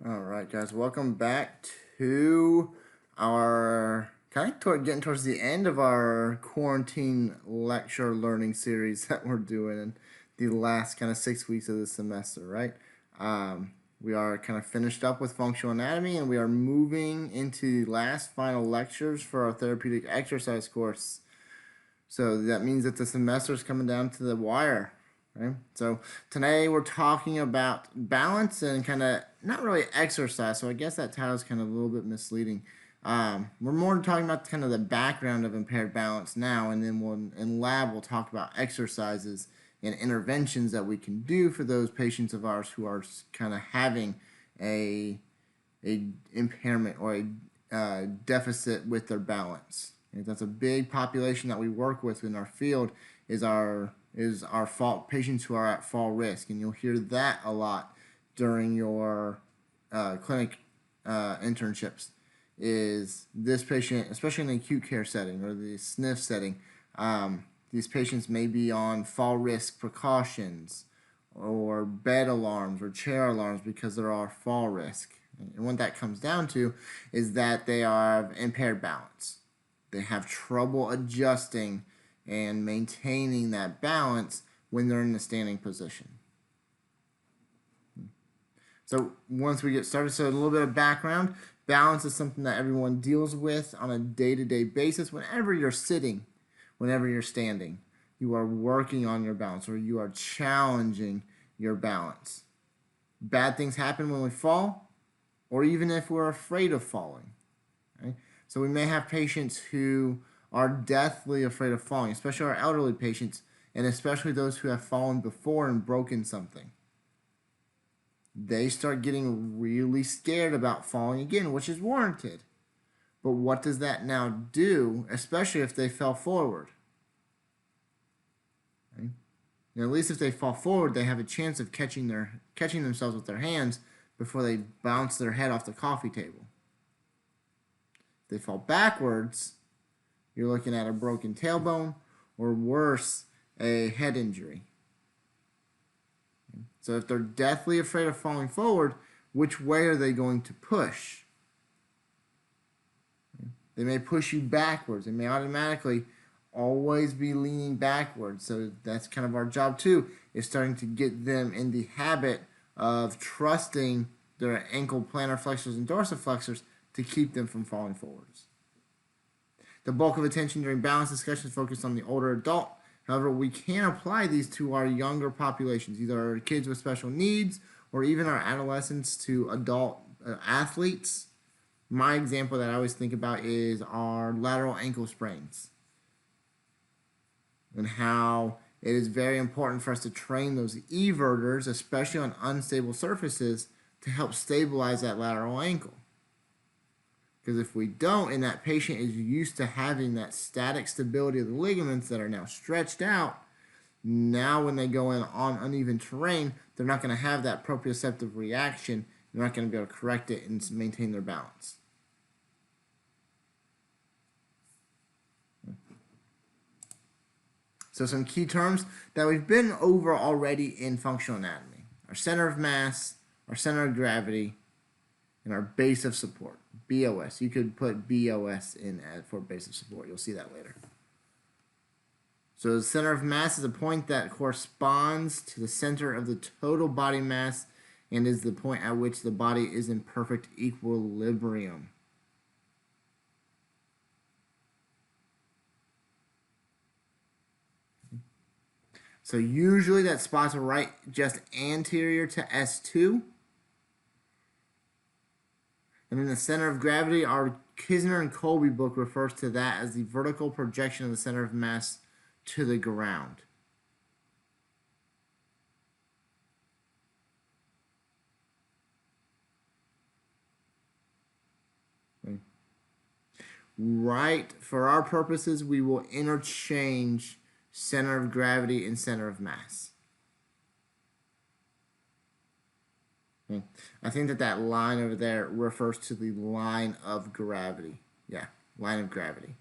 All right, guys, welcome back to our getting towards the end of our quarantine lecture learning series that we're doing in the last kind of 6 weeks of the semester, right? We are kind of finished up with functional anatomy and we are moving into the last final lectures for our therapeutic exercise course. So that means that the semester is coming down to the wire. Right? So today we're talking about balance and kind of not really exercise. So I guess that title is kind of a little bit misleading. We're more talking about kind of the background of impaired balance now, and then in lab we'll talk about exercises and interventions that we can do for those patients of ours who are kind of having a impairment or a deficit with their balance. And that's a big population that we work with in our field is our fall patients who are at fall risk, and you'll hear that a lot during your clinic internships. Is this patient, especially in the acute care setting or the SNF setting, these patients may be on fall risk precautions or bed alarms or chair alarms because there are fall risk. And what that comes down to is that they have impaired balance. They have trouble adjusting and maintaining that balance when they're in the standing position. So once we get started, so a little bit of background. Balance is something that everyone deals with on a day-to-day basis. Whenever you're sitting, whenever you're standing, you are working on your balance or you are challenging your balance. Bad things happen when we fall or even if we're afraid of falling. Right? So we may have patients who are deathly afraid of falling, especially our elderly patients, and especially those who have fallen before and broken something. They start getting really scared about falling again, which is warranted. But what does that now do, especially if they fell forward? Right? Now, at least if they fall forward, they have a chance of catching themselves with their hands before they bounce their head off the coffee table. If they fall backwards, you're looking at a broken tailbone or worse, a head injury. So if they're deathly afraid of falling forward, which way are they going to push? They may push you backwards. They may automatically always be leaning backwards. So that's kind of our job too, is starting to get them in the habit of trusting their ankle plantar flexors and dorsiflexors to keep them from falling forwards. The bulk of attention during balance discussions focused on the older adult. However, we can apply these to our younger populations, either our kids with special needs or even our adolescents to adult athletes. My example that I always think about is our lateral ankle sprains and how it is very important for us to train those everters, especially on unstable surfaces, to help stabilize that lateral ankle. Because if we don't, and that patient is used to having that static stability of the ligaments that are now stretched out, now when they go in on uneven terrain, they're not going to have that proprioceptive reaction. They're not going to be able to correct it and maintain their balance. So some key terms that we've been over already in functional anatomy. Our center of mass, our center of gravity, and our base of support, BOS. You could put BOS in for base of support. You'll see that later. So the center of mass is a point that corresponds to the center of the total body mass and is the point at which the body is in perfect equilibrium. So usually that spot's right just anterior to S2. And in the center of gravity, our Kisner and Colby book refers to that as the vertical projection of the center of mass to the ground. Okay. Right, for our purposes, we will interchange center of gravity and center of mass. Okay. I think that line over there refers to the line of gravity. Yeah, line of gravity.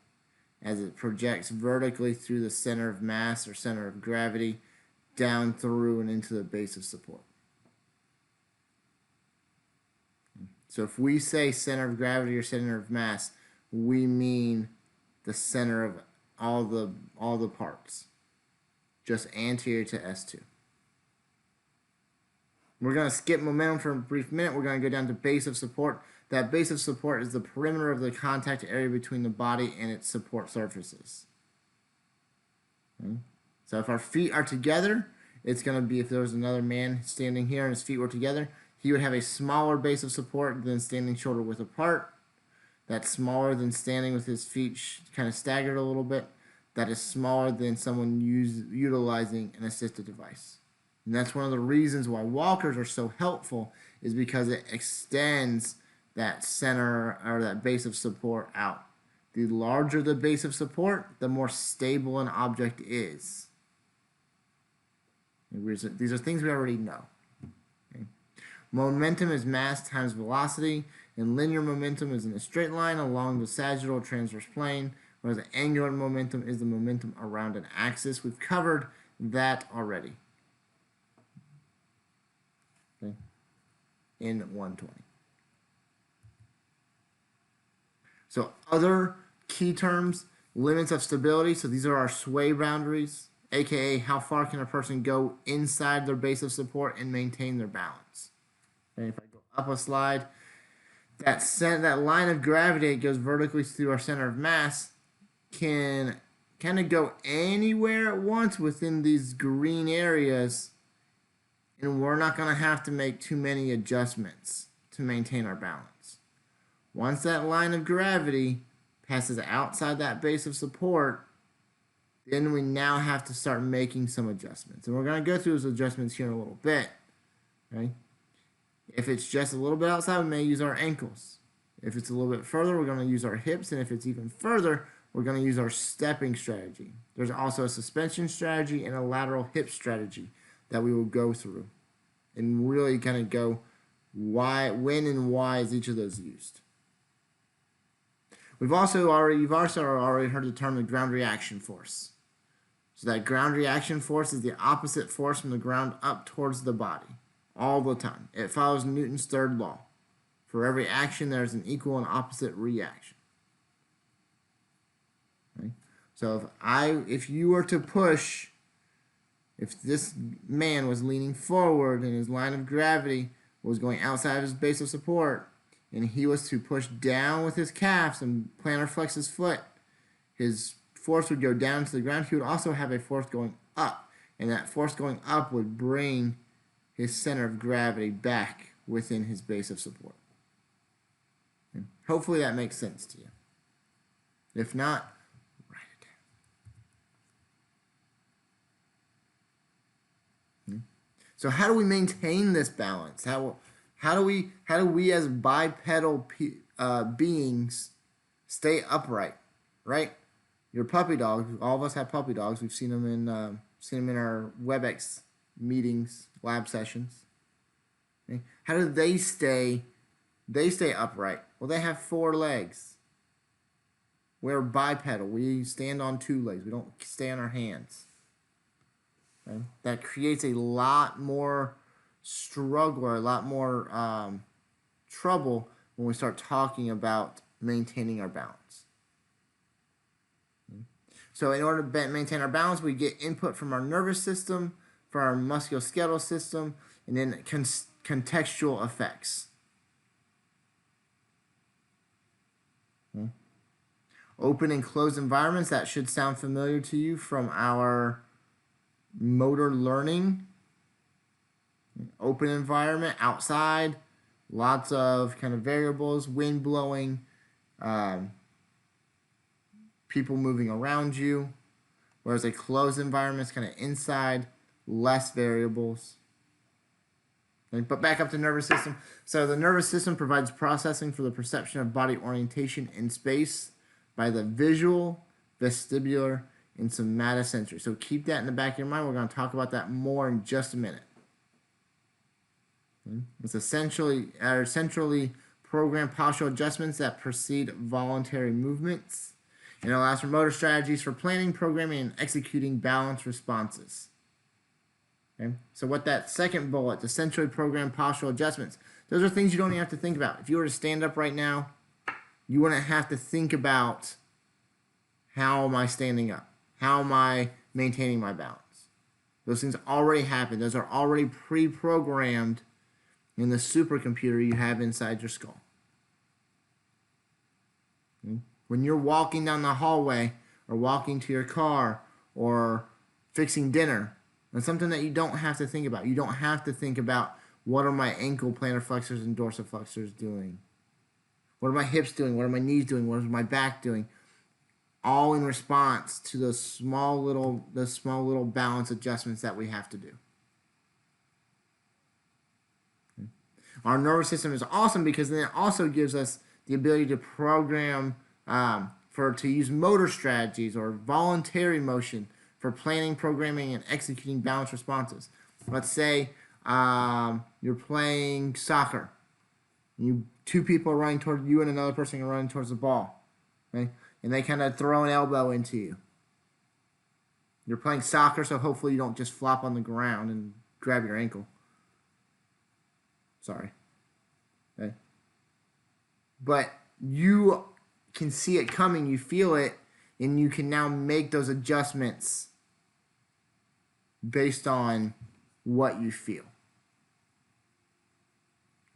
As it projects vertically through the center of mass or center of gravity down through and into the base of support. So if we say center of gravity or center of mass, we mean the center of all the parts, just anterior to S2. We're going to skip momentum for a brief minute. We're going to go down to base of support. That base of support is the perimeter of the contact area between the body and its support surfaces. Okay. So if our feet are together, it's going to be, if there was another man standing here and his feet were together, he would have a smaller base of support than standing shoulder width apart. That's smaller than standing with his feet kind of staggered a little bit. That is smaller than someone utilizing an assisted device. And that's one of the reasons why walkers are so helpful, is because it extends that center or that base of support out. The larger the base of support, the more stable an object is. These are things we already know. Okay. Momentum is mass times velocity, and linear momentum is in a straight line along the sagittal or transverse plane, whereas the angular momentum is the momentum around an axis. We've covered that already. Okay. In 120. So other key terms, limits of stability. So these are our sway boundaries, aka how far can a person go inside their base of support and maintain their balance. And if I go up a slide, that line of gravity that goes vertically through our center of mass can kind of go anywhere at once within these green areas, and we're not going to have to make too many adjustments to maintain our balance. Once that line of gravity passes outside that base of support, then we now have to start making some adjustments. And we're going to go through those adjustments here in a little bit. Okay? If it's just a little bit outside, we may use our ankles. If it's a little bit further, we're going to use our hips. And if it's even further, we're going to use our stepping strategy. There's also a suspension strategy and a lateral hip strategy that we will go through and really kind of go when and why is each of those used. You've also already heard the term the ground reaction force. So that ground reaction force is the opposite force from the ground up towards the body all the time. It follows Newton's third law. For every action, there's an equal and opposite reaction. Okay? So if you were to push, if this man was leaning forward and his line of gravity was going outside of his base of support, and he was to push down with his calves and plantar flex his foot, his force would go down to the ground. He would also have a force going up, and that force going up would bring his center of gravity back within his base of support. And hopefully that makes sense to you. If not, write it down. So how do we maintain this balance? How do we as bipedal beings stay upright, right? Your puppy dog, all of us have puppy dogs. We've seen them in our WebEx meetings, lab sessions. Okay? How do they stay upright? Well, they have 4 legs. We're bipedal. We stand on 2 legs. We don't stay on our hands. Okay? That creates a lot more struggle, or a lot more trouble when we start talking about maintaining our balance. So in order to maintain our balance, we get input from our nervous system, from our musculoskeletal system, and then contextual effects. Okay. Open and closed environments, that should sound familiar to you from our motor learning. Open environment, outside, lots of kind of variables, wind blowing, people moving around you, whereas a closed environment is kind of inside, less variables. Okay, but back up to nervous system. So the nervous system provides processing for the perception of body orientation in space by the visual, vestibular, and somatosensory. So keep that in the back of your mind. We're going to talk about that more in just a minute. It's essentially centrally programmed postural adjustments that precede voluntary movements, and allows for motor strategies for planning, programming, and executing balance responses. Okay? So what that second bullet, the centrally programmed postural adjustments, Those are things you don't even have to think about. If you were to stand up right now, you wouldn't have to think about how am I standing up? How am I maintaining my balance? Those things already happen. Those are already pre-programmed in the supercomputer you have inside your skull. When you're walking down the hallway or walking to your car or fixing dinner, that's something that you don't have to think about. You don't have to think about what are my ankle plantar flexors and dorsiflexors doing? What are my hips doing? What are my knees doing? What is my back doing? All in response to those small little balance adjustments that we have to do. Our nervous system is awesome because then it also gives us the ability to program to use motor strategies or voluntary motion for planning, programming, and executing balance responses. Let's say you're playing soccer. Two people are running toward you and another person are running towards the ball. Okay? And they kind of throw an elbow into you. You're playing soccer, so hopefully you don't just flop on the ground and grab your ankle. Sorry. Okay? But you can see it coming, you feel it, and you can now make those adjustments based on what you feel.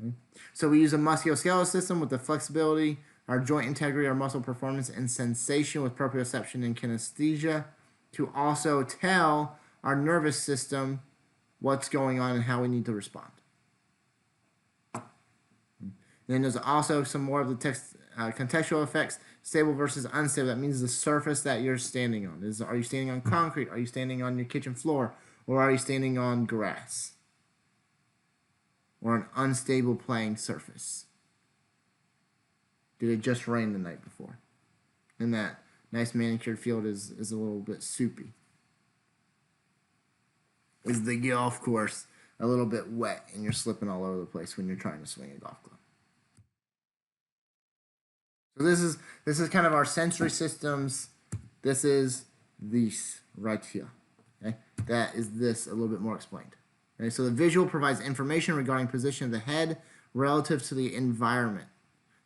Okay? So we use a musculoskeletal system with the flexibility, our joint integrity, our muscle performance, and sensation with proprioception and kinesthesia to also tell our nervous system what's going on and how we need to respond. And then there's also some more of the contextual effects, stable versus unstable. That means the surface that you're standing on. Are you standing on concrete? Are you standing on your kitchen floor? Or are you standing on grass? Or an unstable playing surface? Did it just rain the night before? And that nice manicured field is a little bit soupy. Is the golf course a little bit wet and you're slipping all over the place when you're trying to swing a golf club? So this is kind of our sensory systems. This is this right here. Okay? That is this a little bit more explained. Okay? So the visual provides information regarding position of the head relative to the environment,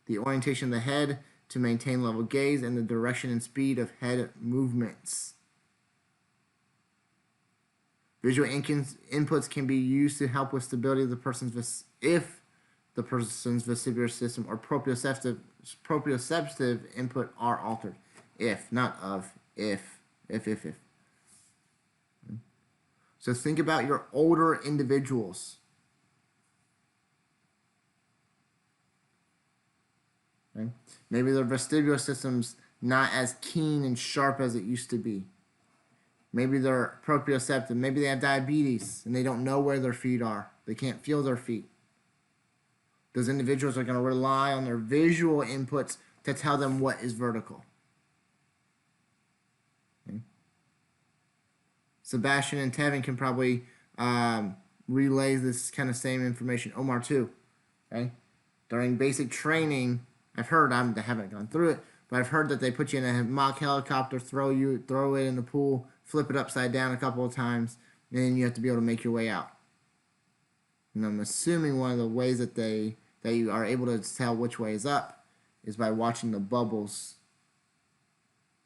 the orientation of the head to maintain level gaze, and the direction and speed of head movements. Visual inputs can be used to help with stability of the person's vestibular system or proprioceptive input are altered. If, not of, if. So think about your older individuals. Okay? Maybe their vestibular system's not as keen and sharp as it used to be. Maybe they're proprioceptive. Maybe they have diabetes and they don't know where their feet are. They can't feel their feet. Those individuals are going to rely on their visual inputs to tell them what is vertical. Okay? Sebastian and Tevin can probably relay this kind of same information. Omar too. Okay? During basic training, I've heard, I haven't gone through it, but I've heard that they put you in a mock helicopter, throw it in the pool, flip it upside down a couple of times, and then you have to be able to make your way out. And I'm assuming one of the ways that you are able to tell which way is up is by watching the bubbles,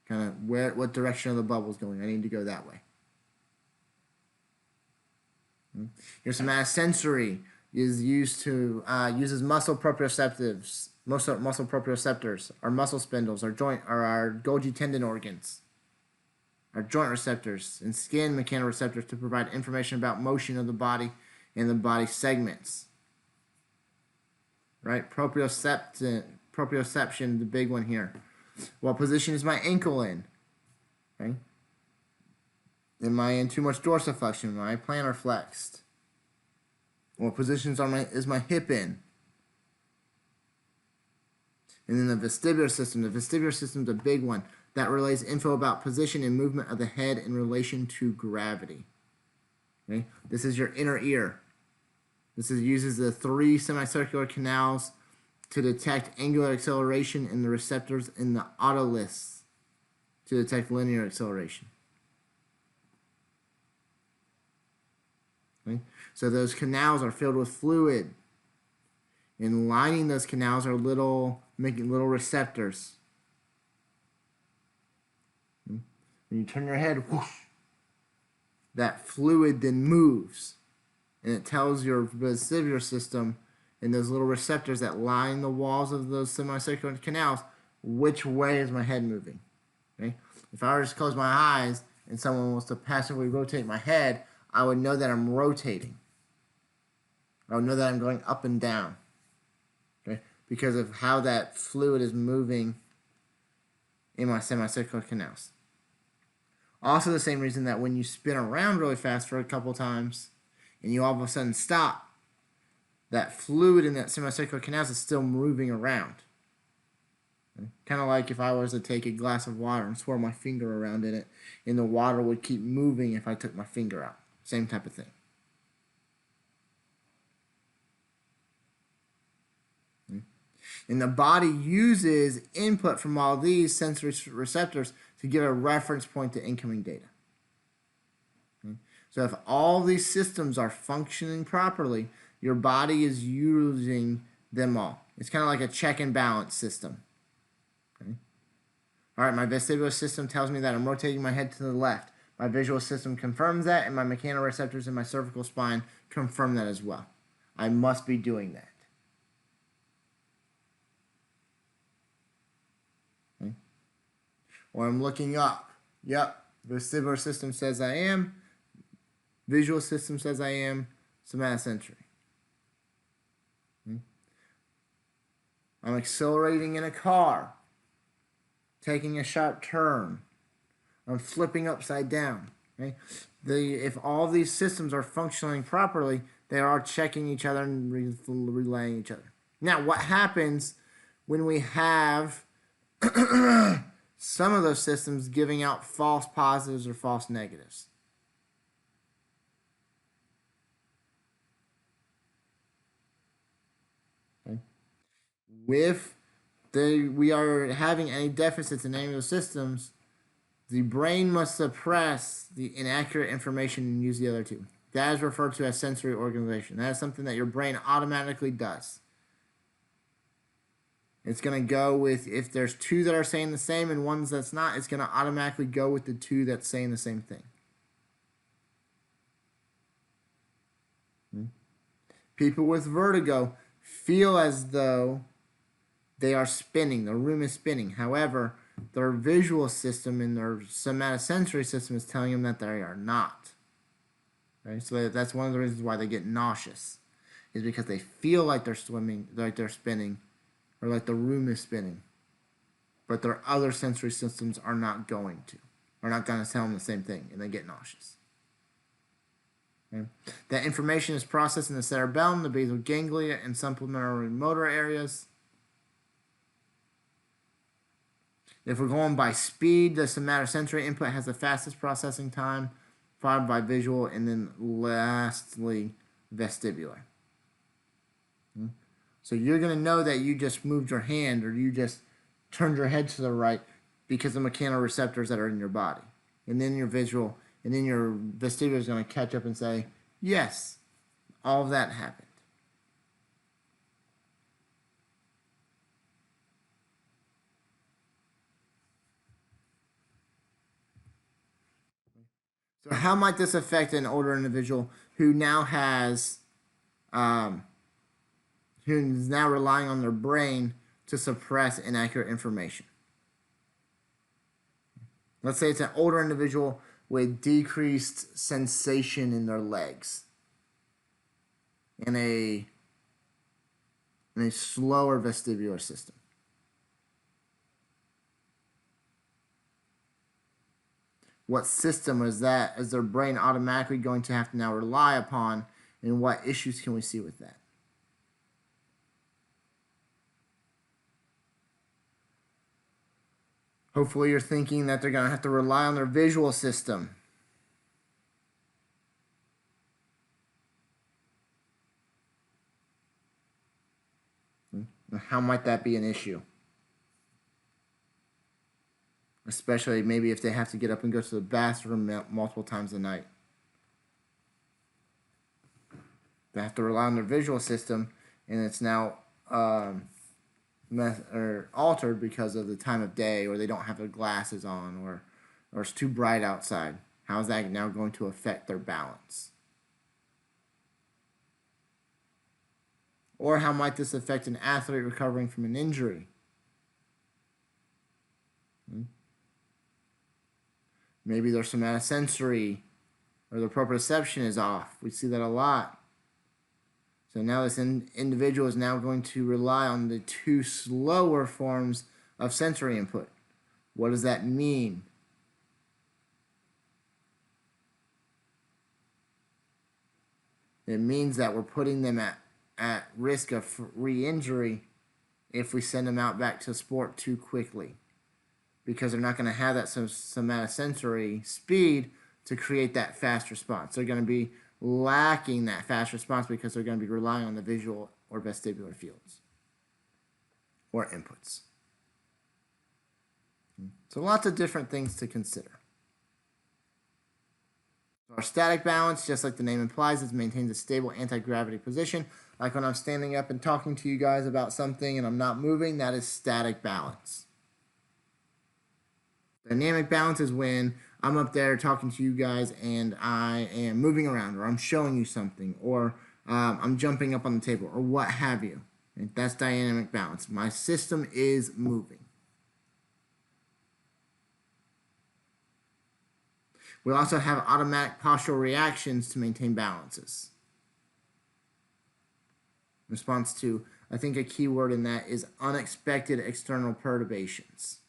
kind of what direction are the bubbles going. I need to go that way. Your somatic sensory is uses muscle proprioceptors, our muscle spindles, our Golgi tendon organs, our joint receptors, and skin mechanoreceptors to provide information about motion of the body and the body segments. Right? Proprioception, the big one here. What position is my ankle in? Okay? Am I in too much dorsiflexion? Am I plantar flexed? What positions is my hip in? And then the vestibular system. The vestibular system is a big one that relays info about position and movement of the head in relation to gravity. Okay? This is your inner ear. This uses the 3 semicircular canals to detect angular acceleration and the receptors in the otoliths to detect linear acceleration. Okay? So those canals are filled with fluid, And lining those canals are making little receptors. When you turn your head, whoosh, that fluid then moves. And it tells your vestibular system and those little receptors that line the walls of those semicircular canals, which way is my head moving. Okay? If I were to just close my eyes and someone was to passively rotate my head, I would know that I'm rotating. I would know that I'm going up and down. Okay? Because of how that fluid is moving in my semicircular canals. Also the same reason that when you spin around really fast for a couple times and you all of a sudden stop, that fluid in that semicircular canals is still moving around. Okay? Kind of like if I was to take a glass of water and swirl my finger around in it, and the water would keep moving if I took my finger out. Same type of thing. Okay? And the body uses input from all these sensory receptors to give a reference point to incoming data. Okay? So if all these systems are functioning properly, your body is using them all. It's kind of like a check and balance system. Okay? All right, my vestibular system tells me that I'm rotating my head to the left. My visual system confirms that, and my mechanoreceptors in my cervical spine confirm that as well. I must be doing that. Okay? Or I'm looking up. Yep, vestibular system says I am. Visual system says I am. Somatosensory. I'm accelerating in a car, taking a sharp turn. I'm flipping upside down. Okay? If all these systems are functioning properly, they are checking each other and relaying each other. Now, what happens when we have some of those systems giving out false positives or false negatives? Okay? If we are having any deficits in any of those systems, the brain must suppress the inaccurate information and use the other two. That is referred to as sensory organization. That is something that your brain automatically does. It's going to go with, if there's two that are saying the same and ones that's not, it's going to automatically go with the two that's saying the same thing. People with vertigo feel as though they are spinning. The room is spinning. However, their visual system and their somatosensory system is telling them that they are not. Right? So that's one of the reasons why they get nauseous, is because they feel like they're swimming, like they're spinning, or like the room is spinning, but their other sensory systems are not going to, are not going to tell them the same thing, and they get nauseous. Okay? That information is processed in the cerebellum, the basal ganglia, and supplementary motor areas. If we're going by speed, the somatosensory input has the fastest processing time, followed by visual, and then lastly, vestibular. So you're going to know that you just moved your hand or you just turned your head to the right because of the mechanoreceptors that are in your body. And then your visual, and then your vestibular is going to catch up and say, yes, all of that happened. So how might this affect an older individual who now has, who's now relying on their brain to suppress inaccurate information? Let's say it's an older individual with decreased sensation in their legs and a slower vestibular system. What system is that? Is their brain automatically going to have to now rely upon, and what issues can we see with that? Hopefully you're thinking that they're going to have to rely on their visual system. How might that be an issue? Especially maybe if they have to get up and go to the bathroom multiple times a night. They have to rely on their visual system, and it's now or altered because of the time of day, or they don't have their glasses on, or it's too bright outside. How is that now going to affect their balance? Or how might this affect an athlete recovering from an injury? Maybe their somatosensory or their proprioception is off. We see that a lot. So now this individual is now going to rely on the two slower forms of sensory input. What does that mean? It means that we're putting them at risk of re-injury if we send them out back to sport too quickly, because they're not going to have that somatosensory speed to create that fast response. They're going to be lacking that fast response because they're going to be relying on the visual or vestibular fields or inputs. So lots of different things to consider. Our static balance, just like the name implies, it maintains a stable anti-gravity position. Like when I'm standing up and talking to you guys about something and I'm not moving, that is static balance. Dynamic balance is when I'm up there talking to you guys and I am moving around, or I'm showing you something, or I'm jumping up on the table, or what have you. And that's dynamic balance. My system is moving. We also have automatic postural reactions to maintain balances. In response to, I think a key word in that is unexpected external perturbations.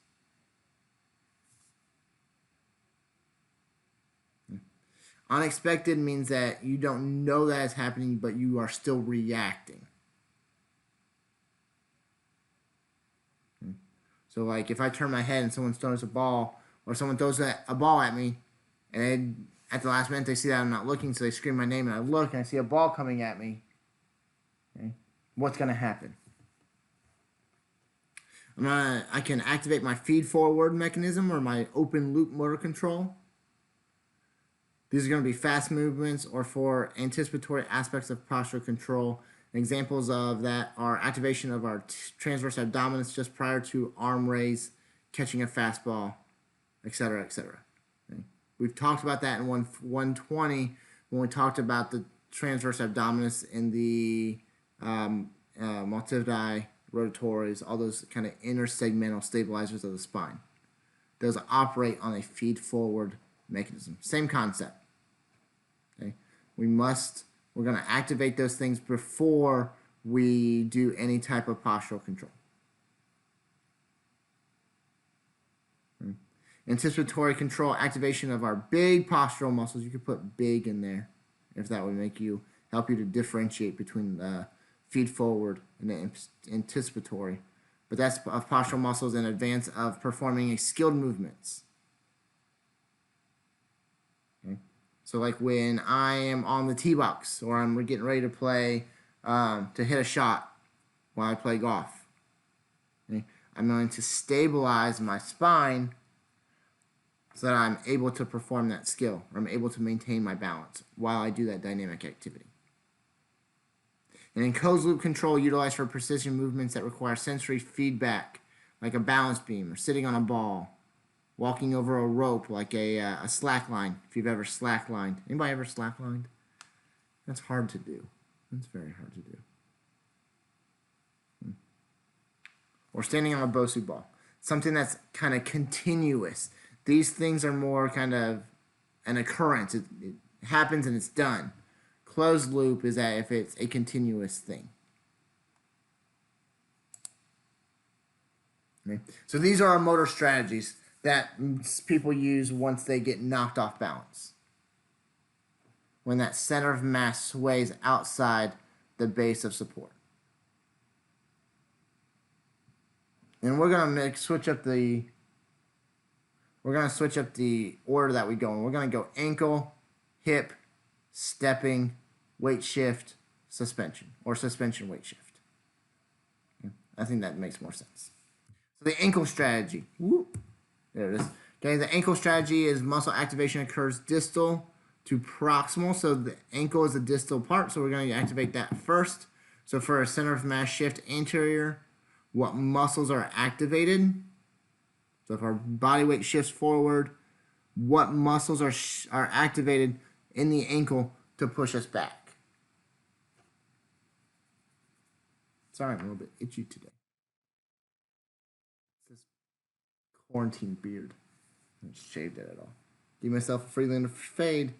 Unexpected means that you don't know that it's happening, but you are still reacting. So like if I turn my head and someone throws a ball, or someone throws a ball at me, and at the last minute they see that I'm not looking, so they scream my name, and I look and I see a ball coming at me, okay, what's going to happen? I can activate my feed forward mechanism or my open loop motor control. These are going to be fast movements or for anticipatory aspects of postural control. Examples of that are activation of our transverse abdominis just prior to arm raise, catching a fastball, etc., etc. Okay. We've talked about that in 120 when we talked about the transverse abdominis in the multifidi, rotatories, all those kind of intersegmental stabilizers of the spine. Those operate on a feed forward mechanism. Same concept. Okay, we're going to activate those things before we do any type of postural control. Okay. Anticipatory control, activation of our big postural muscles. You could put big in there if that would help you to differentiate between the feed forward and the anticipatory. But that's of postural muscles in advance of performing skilled movements. Okay. So like when I am on the tee box, or I'm getting ready to play, to hit a shot while I play golf, okay, I'm going to stabilize my spine so that I'm able to perform that skill, or I'm able to maintain my balance while I do that dynamic activity. And then closed loop control utilized for precision movements that require sensory feedback, like a balance beam, or sitting on a ball, walking over a rope like a slack line, if you've ever slacklined. Anybody ever slacklined? That's hard to do. That's very hard to do. Or standing on a Bosu ball. Something that's kind of continuous. These things are more kind of an occurrence. It happens and it's done. Closed loop is that if it's a continuous thing. Okay. So these are our motor strategies that people use once they get knocked off balance. When that center of mass sways outside the base of support. And we're gonna switch up the order that we go in. We're gonna go ankle, hip, stepping, weight shift, suspension, or suspension weight shift. Okay. I think that makes more sense. So the ankle strategy. Whoop. There it is. Okay, the ankle strategy is muscle activation occurs distal to proximal. So the ankle is the distal part, so we're going to activate that first. So for a center of mass shift anterior, what muscles are activated? So if our body weight shifts forward, what muscles are activated in the ankle to push us back? Sorry, I'm a little bit itchy today. It's this quarantine beard. I haven't shaved it at all. Give myself a Freelander fade.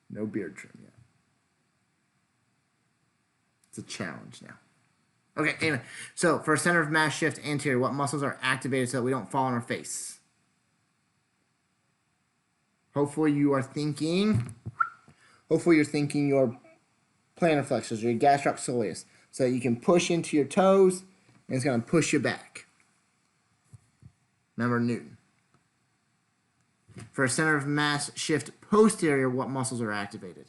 No beard trim yet. It's a challenge now. Okay, anyway. So for a center of mass shift anterior, what muscles are activated so that we don't fall on our face? Hopefully you're thinking your plantar flexors, your gastroc soleus, so that you can push into your toes and it's going to push you back. Remember Newton. For a center of mass shift posterior, what muscles are activated?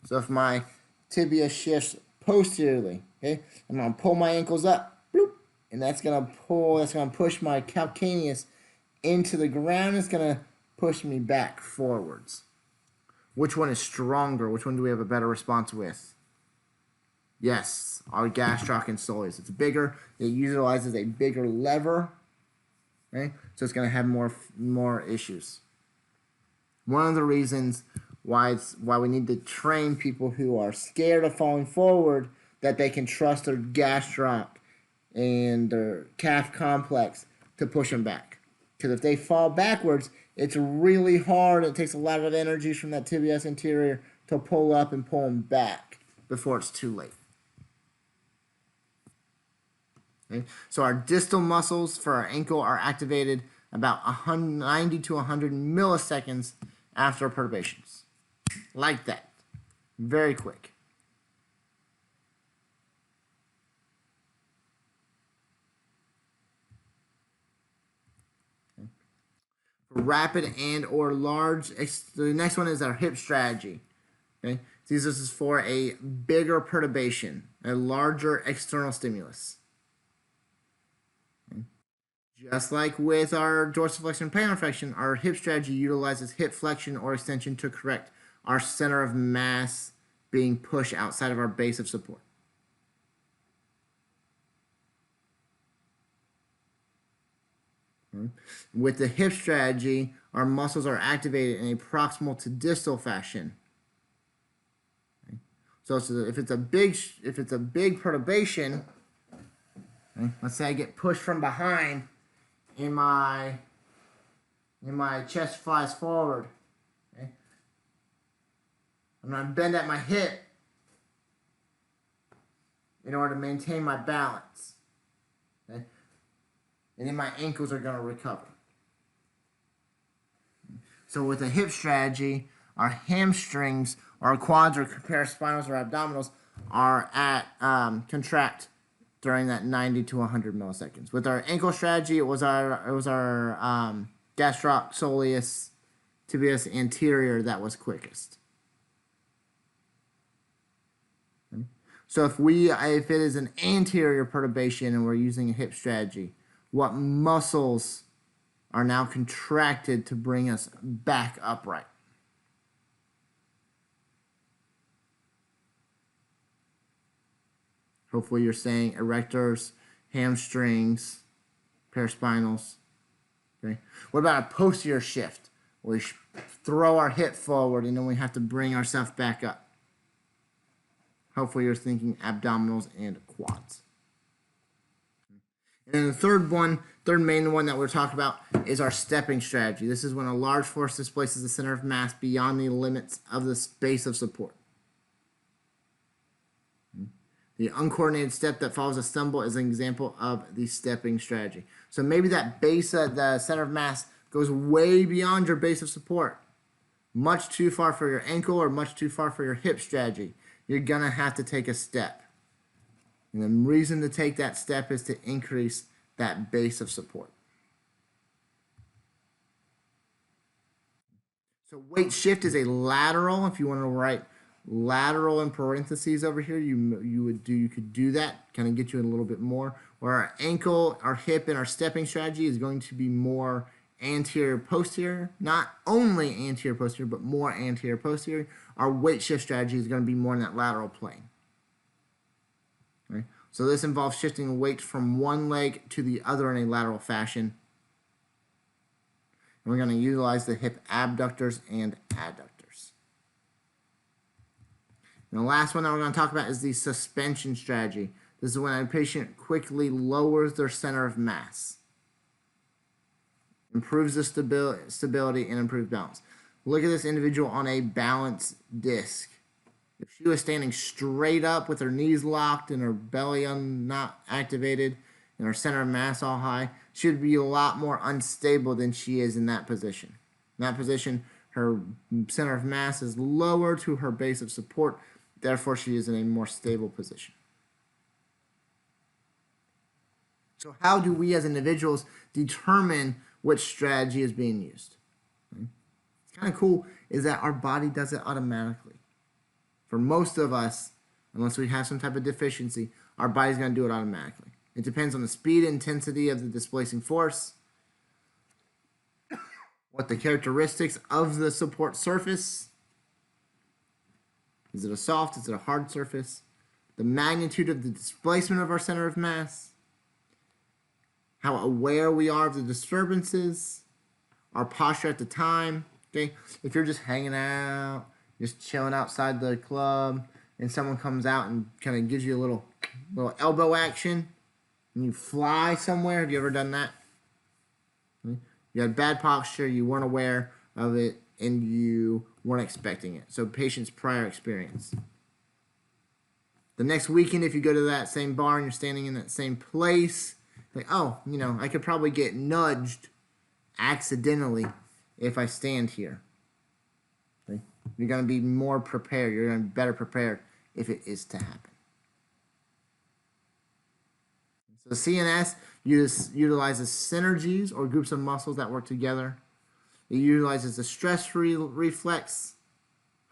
So if my tibia shifts posteriorly, okay, I'm going to pull my ankles up, bloop, and that's going to push my calcaneus into the ground. It's going to push me back forwards. Which one is stronger? Which one do we have a better response with? Yes, our gastroc and soleus. It's bigger. It utilizes a bigger lever, right? So it's going to have more issues. One of the reasons why we need to train people who are scared of falling forward, that they can trust their gastroc and their calf complex to push them back. Because if they fall backwards, it's really hard. It takes a lot of energy from that tibialis anterior to pull up and pull them back before it's too late. Okay? So our distal muscles for our ankle are activated about 90 to 100 milliseconds after perturbations. Like that. Very quick. Okay. For rapid and or large, the next one is our hip strategy. Okay? This is for a bigger perturbation, a larger external stimulus. Okay? Just like with our dorsiflexion and plantar flexion, our hip strategy utilizes hip flexion or extension to correct our center of mass being pushed outside of our base of support. Okay. With the hip strategy, our muscles are activated in a proximal to distal fashion. Okay. So if it's a big perturbation, okay, let's say I get pushed from behind and my chest flies forward. Okay. I'm going to bend at my hip in order to maintain my balance. Okay? And then my ankles are going to recover. So with a hip strategy, our hamstrings, our quads, or paraspinals, or abdominals are at contract during that 90 to 100 milliseconds. With our ankle strategy, it was our gastroc soleus tibialis anterior that was quickest. Okay. So if it is an anterior perturbation and we're using a hip strategy, what muscles are now contracted to bring us back upright? Hopefully you're saying erectors, hamstrings, paraspinals. Okay. What about a posterior shift? We throw our hip forward and then we have to bring ourselves back up. Hopefully you're thinking abdominals and quads. And then the third main one that we're talking about is our stepping strategy. This is when a large force displaces the center of mass beyond the limits of the space of support. The uncoordinated step that follows a stumble is an example of the stepping strategy. So maybe that base of the center of mass goes way beyond your base of support. Much too far for your ankle or much too far for your hip strategy. You're going to have to take a step. And the reason to take that step is to increase that base of support. So weight shift is a lateral. If you want to write lateral in parentheses over here, you could do that, kind of get you in a little bit more. Where our ankle, our hip, and our stepping strategy is going to be more anterior posterior, not only anterior posterior, but more anterior posterior. Our weight shift strategy is going to be more in that lateral plane. Right? So this involves shifting weight from one leg to the other in a lateral fashion. And we're going to utilize the hip abductors and adductors. And the last one that we're going to talk about is the suspension strategy. This is when a patient quickly lowers their center of mass, improves the stability, and improves balance. Look at this individual on a balance disc. If she was standing straight up with her knees locked and her belly not activated and her center of mass all high, she would be a lot more unstable than she is in that position. In that position, her center of mass is lower to her base of support. Therefore, she is in a more stable position. So how do we as individuals determine which strategy is being used? It's kind of cool is that our body does it automatically. For most of us, unless we have some type of deficiency, our body's going to do it automatically. It depends on the speed and intensity of the displacing force, what the characteristics of the support surface. Is it a soft? Is it a hard surface? The magnitude of the displacement of our center of mass, how aware we are of the disturbances, our posture at the time. Okay, if you're just hanging out, just chilling outside the club, and someone comes out and kind of gives you a little elbow action, and you fly somewhere. Have you ever done that? You had bad posture, you weren't aware of it, and you weren't expecting it. So patient's prior experience. The next weekend, if you go to that same bar and you're standing in that same place, like, oh, I could probably get nudged accidentally if I stand here. Okay? You're going to be more prepared. You're going to be better prepared if it is to happen. So CNS utilizes synergies or groups of muscles that work together. It utilizes the stress reflex.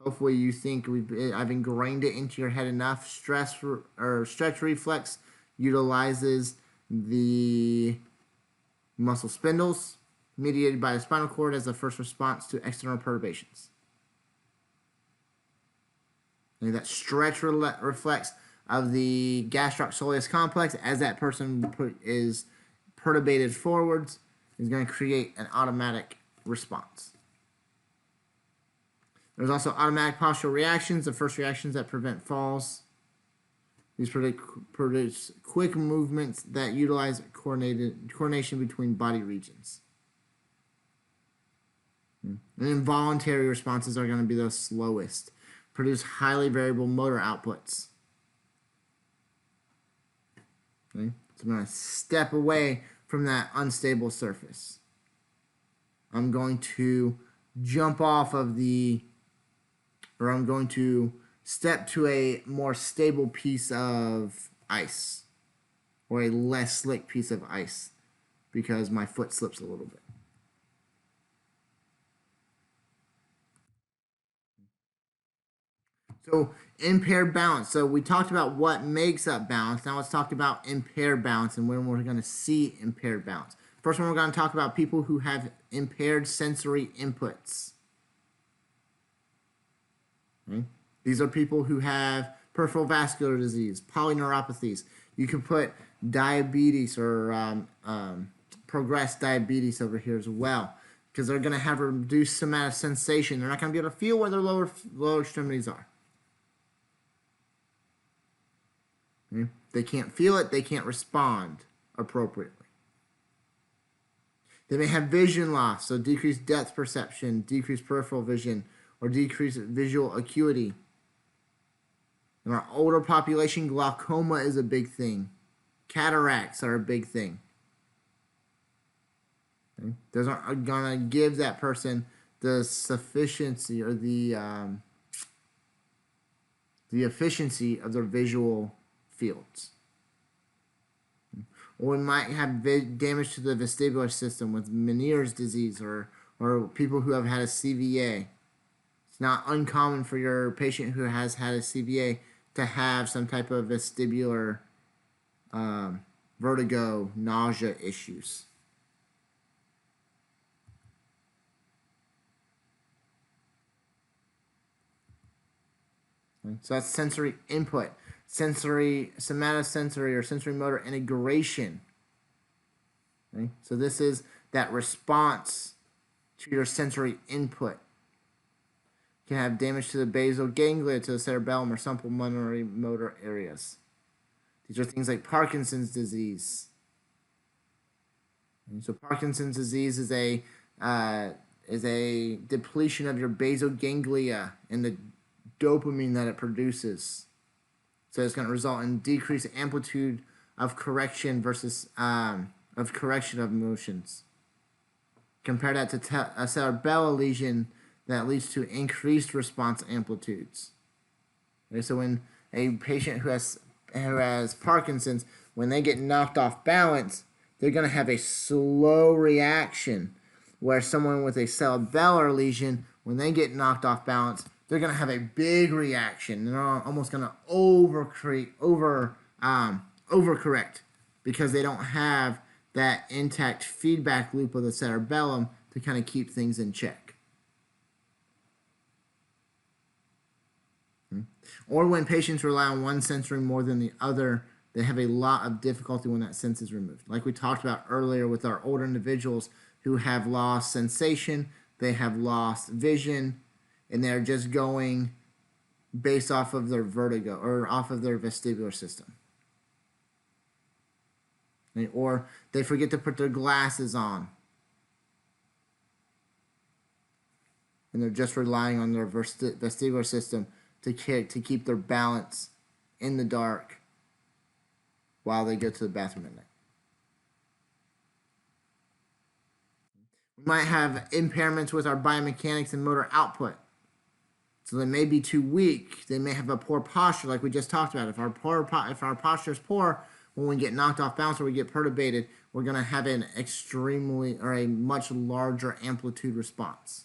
Hopefully you think I've ingrained it into your head enough. Stretch reflex utilizes the muscle spindles mediated by the spinal cord as a first response to external perturbations. And that stretch reflex of the gastrocsoleus complex as that person is perturbated forwards is going to create an automatic response. There's also automatic postural reactions, the first reactions that prevent falls. These produce quick movements that utilize coordination between body regions. And involuntary responses are going to be the slowest. Produce highly variable motor outputs. Okay? So I'm going to step away from that unstable surface. I'm going to jump off of I'm going to step to a more stable piece of ice or a less slick piece of ice because my foot slips a little bit. So impaired balance. So we talked about what makes up balance. Now let's talk about impaired balance and when we're going to see impaired balance. First one, we're going to talk about people who have impaired sensory inputs. Okay? These are people who have peripheral vascular disease, polyneuropathies. You could put diabetes or progressed diabetes over here as well because they're going to have a reduced amount of sensation. They're not going to be able to feel where their lower extremities are. Okay? They can't feel it. They can't respond appropriately. They may have vision loss, so decreased depth perception, decreased peripheral vision, or decreased visual acuity. In our older population, glaucoma is a big thing. Cataracts are a big thing. Okay? Those aren't going to give that person the sufficiency or the efficiency of their visual fields. Or we might have damage to the vestibular system with Meniere's disease or people who have had a CVA. It's not uncommon for your patient who has had a CVA to have some type of vestibular vertigo, nausea issues. Okay, so that's sensory input. somatosensory or sensory motor integration. Okay? So this is that response to your sensory input. Can have damage to the basal ganglia, to the cerebellum, or supplementary motor areas. These are things like Parkinson's disease. And so Parkinson's disease is a depletion of your basal ganglia and the dopamine that it produces. So it's going to result in decreased amplitude of correction versus of correction of motions. Compare that to a cerebellar lesion that leads to increased response amplitudes. Okay, so when a patient who has Parkinson's, when they get knocked off balance, they're going to have a slow reaction, where someone with a cerebellar lesion, when they get knocked off balance, they're going to have a big reaction. They're almost going to overcorrect because they don't have that intact feedback loop of the cerebellum to kind of keep things in check. Or when patients rely on one sensory more than the other, they have a lot of difficulty when that sense is removed. Like we talked about earlier with our older individuals who have lost sensation, they have lost vision, and they're just going based off of their vertigo or off of their vestibular system. Or they forget to put their glasses on, and they're just relying on their vestibular system to keep their balance in the dark while they go to the bathroom at night. We might have impairments with our biomechanics and motor output. So they may be too weak. They may have a poor posture, like we just talked about. If our posture is poor, when we get knocked off balance or we get perturbated, we're going to have a much larger amplitude response.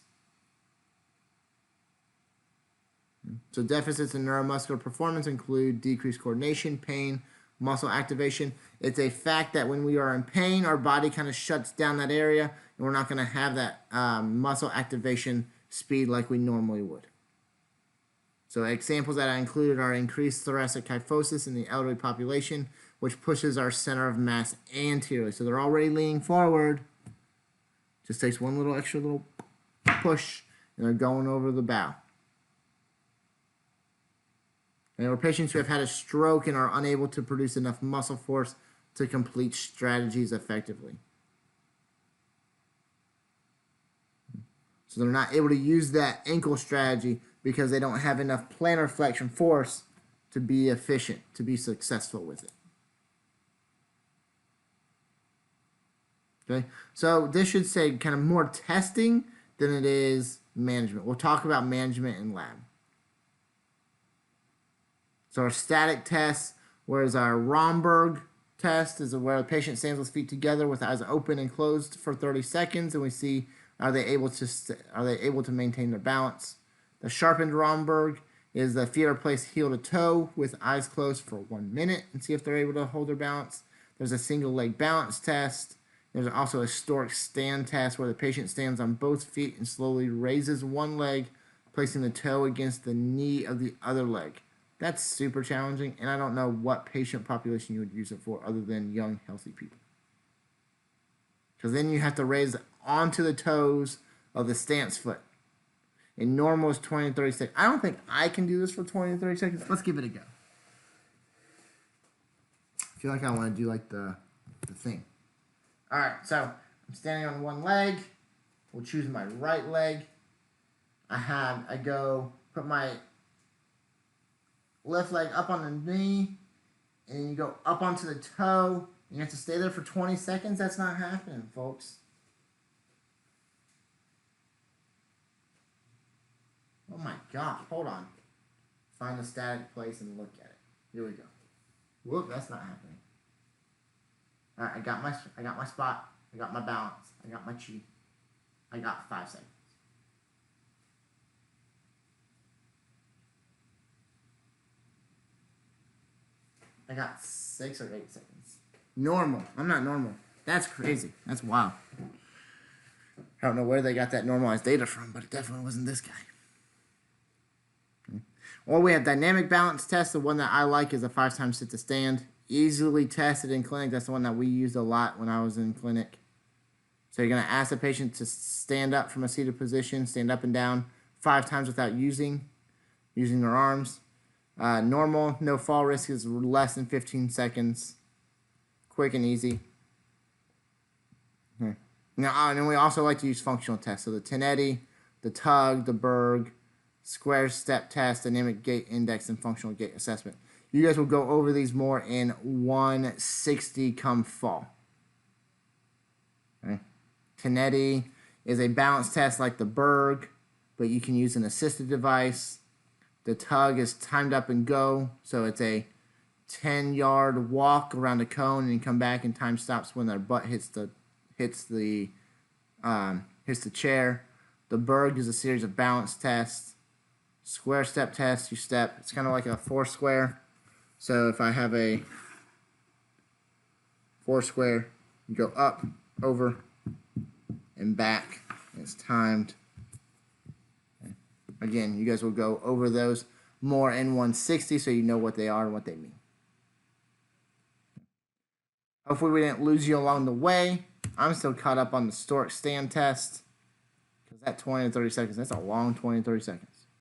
So deficits in neuromuscular performance include decreased coordination, pain, muscle activation. It's a fact that when we are in pain, our body kind of shuts down that area, and we're not going to have that muscle activation speed like we normally would. So examples that I included are increased thoracic kyphosis in the elderly population, which pushes our center of mass anteriorly. So they're already leaning forward. Just takes one little extra little push, and they're going over the bow. Or patients who have had a stroke and are unable to produce enough muscle force to complete strategies effectively. So they're not able to use that ankle strategy because they don't have enough plantar flexion force to be efficient, to be successful with it. Okay, so this should say kind of more testing than it is management. We'll talk about management in lab. So our static test, whereas our Romberg test is where the patient stands with feet together with eyes open and closed for 30 seconds, and we see are they able to maintain their balance. The sharpened Romberg is the feet are placed heel to toe with eyes closed for 1 minute and see if they're able to hold their balance. There's a single leg balance test. There's also a stork stand test where the patient stands on both feet and slowly raises one leg, placing the toe against the knee of the other leg. That's super challenging, and I don't know what patient population you would use it for other than young, healthy people. Because then you have to raise onto the toes of the stance foot. And normal is 20 to 30 seconds. I don't think I can do this for 20 to 30 seconds. Let's give it a go. I feel like I want to do like the thing. All right, so I'm standing on one leg. We'll choose my right leg. I go put my left leg up on the knee, and you go up onto the toe. You have to stay there for 20 seconds. That's not happening, folks. Oh my God, hold on. Find a static place and look at it. Here we go. Whoop, that's not happening. All right, I got my spot. I got my balance. I got my chi. I got 5 seconds. I got 6 or 8 seconds. Normal. I'm not normal. That's crazy. That's wild. I don't know where they got that normalized data from, but it definitely wasn't this guy. Or we have dynamic balance test. The one that I like is a 5 times sit to stand. Easily tested in clinic. That's the one that we used a lot when I was in clinic. So you're going to ask the patient to stand up from a seated position, stand up and down 5 times without using their arms. Normal, no fall risk is less than 15 seconds. Quick and easy. Okay. Now, and then we also like to use functional tests. So the Tenetti, the Tug, the Berg, square step test, dynamic gait index, and functional gait assessment. You guys will go over these more in 160 come fall. Okay. Tenetti is a balance test like the Berg, but you can use an assisted device. The Tug is timed up and go, so it's a 10-yard walk around a cone and come back, and time stops when their butt hits the chair. The Berg is a series of balance tests. Square step test, you step. It's kind of like a 4 square. So if I have a 4 square, you go up, over, and back. It's timed. Again, you guys will go over those more in 160 so you know what they are and what they mean. Hopefully we didn't lose you along the way. I'm still caught up on the stork stand test because that 20 to 30 seconds, that's a long 20 to 30 seconds.